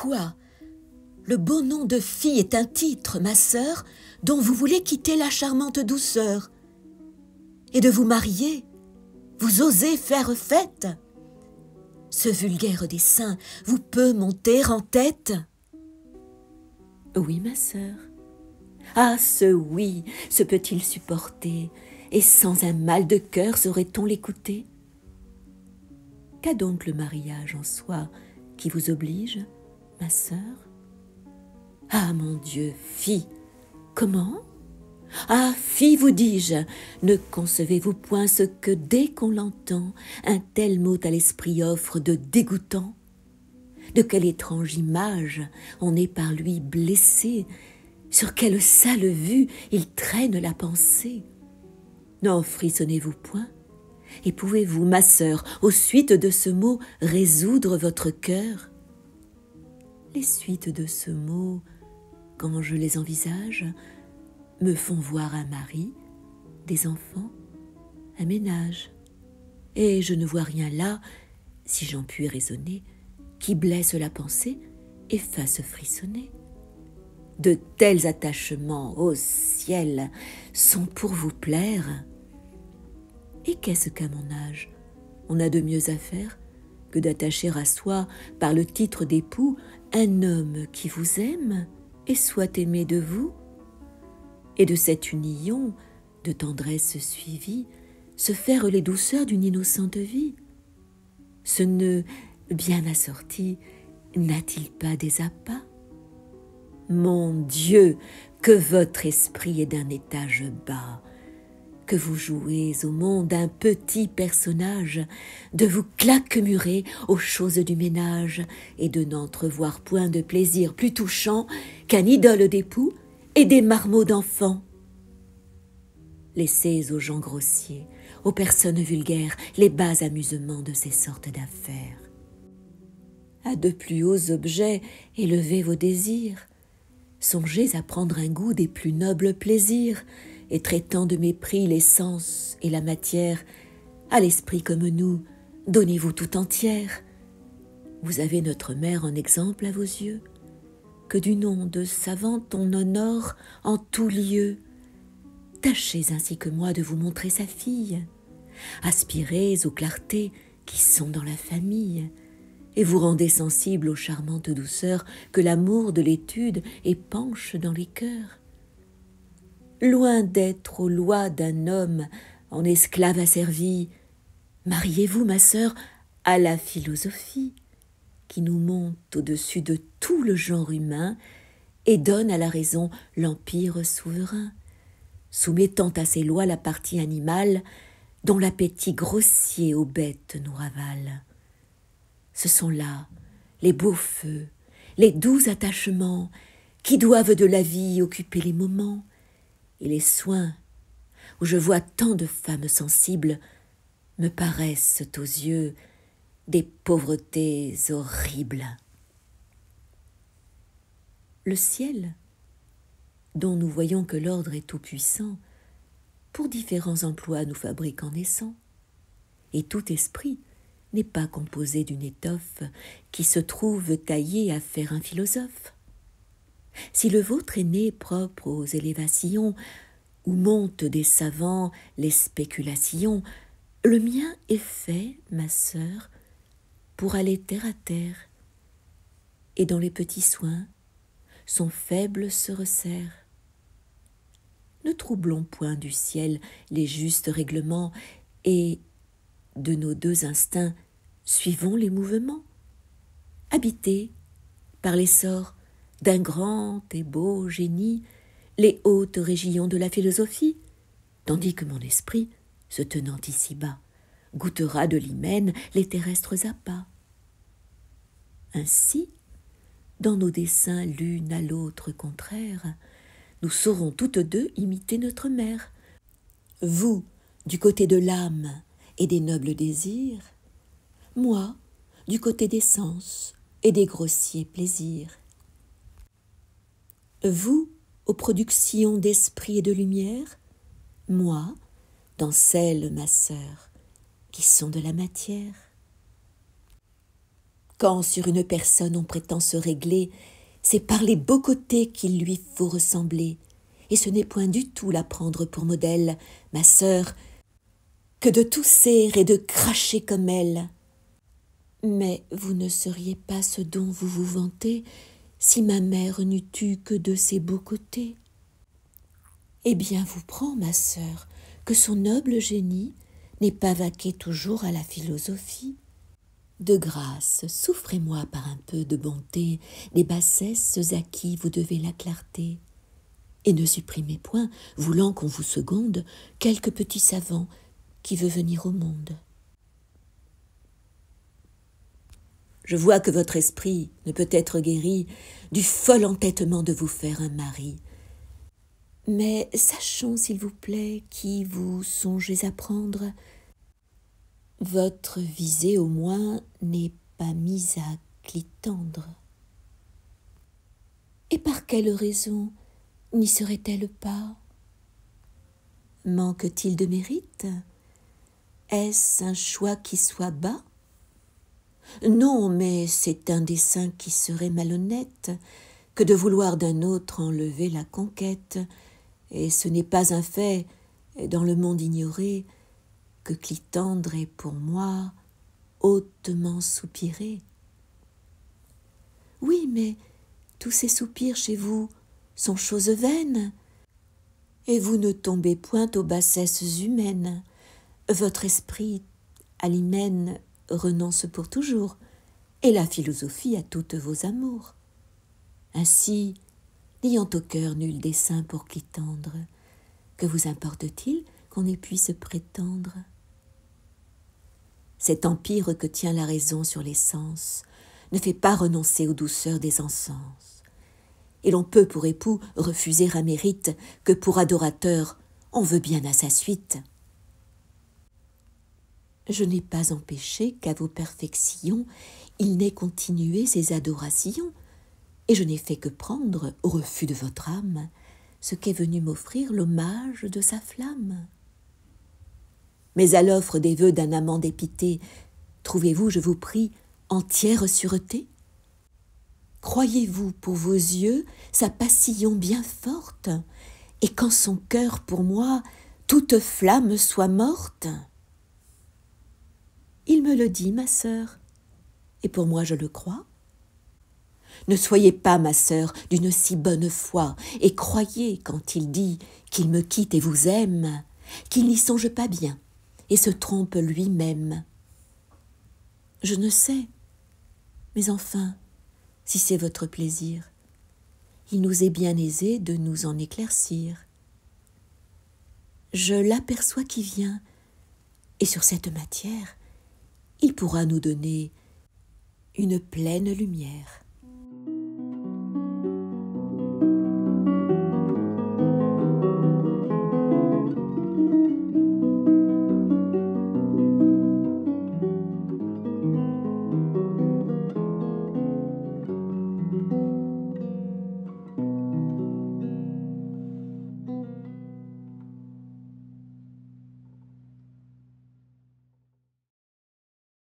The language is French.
Quoi? Le beau nom de fille est un titre, ma sœur, dont vous voulez quitter la charmante douceur. Et de vous marier, vous osez faire fête? Ce vulgaire dessein vous peut monter en tête? Oui, ma sœur. Ah, ce oui, se peut-il supporter, et sans un mal de cœur saurait-on l'écouter? Qu'a donc le mariage en soi qui vous oblige, ma sœur? Ah, mon Dieu, fi, comment? Ah, fi, vous dis-je, ne concevez-vous point ce que, dès qu'on l'entend, un tel mot à l'esprit offre de dégoûtant? De quelle étrange image on est par lui blessé, sur quelle sale vue il traîne la pensée? N'en frissonnez-vous point, et pouvez-vous, ma sœur, aux suites de ce mot, résoudre votre cœur? Les suites de ce mot, quand je les envisage, me font voir un mari, des enfants, un ménage. Et je ne vois rien là, si j'en puis raisonner, qui blesse la pensée et fasse frissonner. De tels attachements, ô ciel, sont pour vous plaire. Et qu'est-ce qu'à mon âge on a de mieux à faire que d'attacher à soi, par le titre d'époux, un homme qui vous aime et soit aimé de vous? Et de cette union, de tendresse suivie, se faire les douceurs d'une innocente vie? Ce nœud bien assorti n'a-t-il pas des appas? Mon Dieu, que votre esprit est d'un étage bas, que vous jouez au monde un petit personnage, de vous claquemurer aux choses du ménage, et de n'entrevoir point de plaisir plus touchant qu'un idole d'époux et des marmots d'enfants. Laissez aux gens grossiers, aux personnes vulgaires, les bas amusements de ces sortes d'affaires. À de plus hauts objets élevez vos désirs, songez à prendre un goût des plus nobles plaisirs, et traitant de mépris les sens et la matière, à l'esprit comme nous, donnez-vous tout entière. Vous avez notre mère en exemple à vos yeux, que du nom de savante on honore en tout lieu. Tâchez ainsi que moi de vous montrer sa fille, aspirez aux clartés qui sont dans la famille, et vous rendez sensible aux charmantes douceurs que l'amour de l'étude épanche dans les cœurs. Loin d'être aux lois d'un homme en esclave asservi, mariez-vous, ma sœur, à la philosophie, qui nous monte au-dessus de tout le genre humain et donne à la raison l'empire souverain, soumettant à ses lois la partie animale dont l'appétit grossier aux bêtes nous ravale. Ce sont là les beaux feux, les doux attachements qui doivent de la vie occuper les moments, et les soins où je vois tant de femmes sensibles me paraissent aux yeux des pauvretés horribles. Le ciel, dont nous voyons que l'ordre est tout-puissant, pour différents emplois nous fabrique en naissant, et tout esprit n'est pas composé d'une étoffe qui se trouve taillée à faire un philosophe. Si le vôtre est né propre aux élévations, où montent des savants les spéculations, le mien est fait, ma sœur, pour aller terre à terre, et dans les petits soins, son faible se resserre. Ne troublons point du ciel les justes règlements, et de nos deux instincts suivons les mouvements. Habités par l'essor d'un grand et beau génie, les hautes régions de la philosophie, tandis que mon esprit, se tenant ici-bas, goûtera de l'hymen les terrestres appâts. Ainsi, dans nos desseins l'une à l'autre contraires, nous saurons toutes deux imiter notre mère. Vous, du côté de l'âme et des nobles désirs, moi, du côté des sens et des grossiers plaisirs. Vous, aux productions d'esprit et de lumière, moi, dans celles, ma sœur, qui sont de la matière. Quand sur une personne on prétend se régler, c'est par les beaux côtés qu'il lui faut ressembler. Et ce n'est point du tout la prendre pour modèle, ma sœur, que de tousser et de cracher comme elle. Mais vous ne seriez pas ce dont vous vous vantez si ma mère n'eût eu que de ses beaux côtés. Eh bien, vous prends, ma sœur, que son noble génie n'est pas vaqué toujours à la philosophie. De grâce, souffrez-moi par un peu de bonté les bassesses à qui vous devez la clarté, et ne supprimez point, voulant qu'on vous seconde, quelque petit savant qui veut venir au monde. Je vois que votre esprit ne peut être guéri du fol entêtement de vous faire un mari. Mais sachons, s'il vous plaît, qui vous songez à prendre. Votre visée, au moins, n'est pas mise à Clitandre. Et par quelle raison n'y serait-elle pas? Manque-t-il de mérite? Est-ce un choix qui soit bas? Non, mais c'est un dessein qui serait malhonnête que de vouloir d'un autre enlever la conquête, et ce n'est pas un fait, dans le monde ignoré, que Clitandre est pour moi hautement soupiré. Oui, mais tous ces soupirs chez vous sont choses vaines, et vous ne tombez point aux bassesses humaines. Votre esprit à l'hymen renonce pour toujours, et la philosophie à toutes vos amours. Ainsi, n'ayant au cœur nul dessein pour Clitandre, que vous importe-t-il qu'on ait pu se prétendre? Cet empire que tient la raison sur les sens ne fait pas renoncer aux douceurs des encens, et l'on peut pour époux refuser un mérite que pour adorateur on veut bien à sa suite. Je n'ai pas empêché qu'à vos perfections il n'ait continué ses adorations, et je n'ai fait que prendre, au refus de votre âme, ce qu'est venu m'offrir l'hommage de sa flamme. Mais à l'offre des vœux d'un amant dépité, trouvez-vous, je vous prie, entière sûreté? Croyez-vous pour vos yeux sa passion bien forte, et qu'en son cœur pour moi toute flamme soit morte? Il me le dit, ma sœur, et pour moi je le crois. Ne soyez pas, ma sœur, d'une si bonne foi, et croyez, quand il dit qu'il me quitte et vous aime, qu'il n'y songe pas bien, et se trompe lui-même. Je ne sais, mais enfin, si c'est votre plaisir, il nous est bien aisé de nous en éclaircir. Je l'aperçois qui vient, et sur cette matière, il pourra nous donner une pleine lumière.